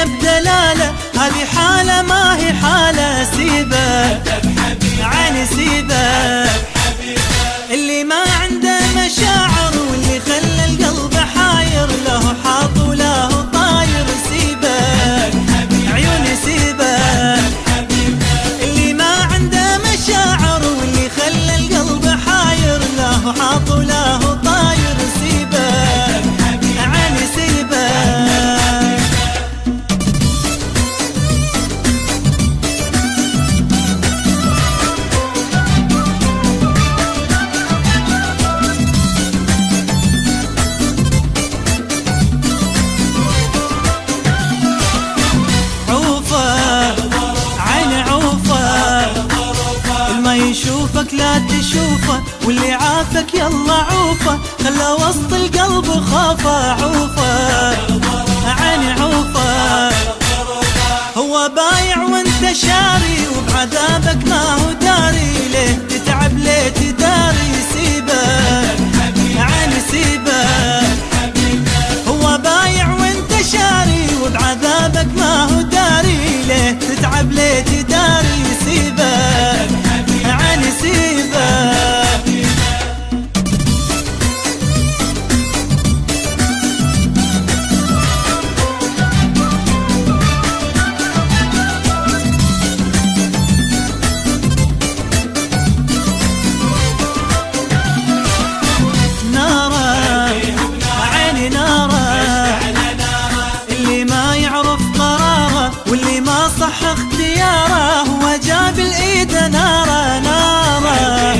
الدنيا بدلاله، هذه حالة ما هي حالة. سيبه عيني سيبه، اللي ما عنده مشاعر واللي خلى القلب حاير، له حاط وله طاير. سيبه عيوني سيبه، اللي ما عنده مشاعر واللي خلى القلب حاير، له حاط وله طاير. سيبه عيني سيبه. يشوفك لا تشوفه، واللي عافك يلا عوفه، خلى وسط القلب خافه. عوفه عيني عوفه، هو بايع وانت شاري، وبعذابك ما هو داري، ليه تتعب ليه تداري. سيبه عيني سيبه، هو بايع وانت شاري، وبعذابك ما هو داري، ليه تتعب ليه تداري. سيبه عيني سيبه. ناره عيني ناره، اللي ما يعرف قراره واللي ما صح اختياره، هو جاب الايد ناره. ناره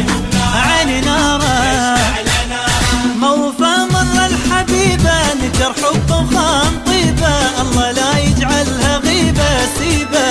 عيني ناره، موفى مر الحبيبه، نكر حبه وخان طيبه، الله لا يجعلها غيبه. سيبه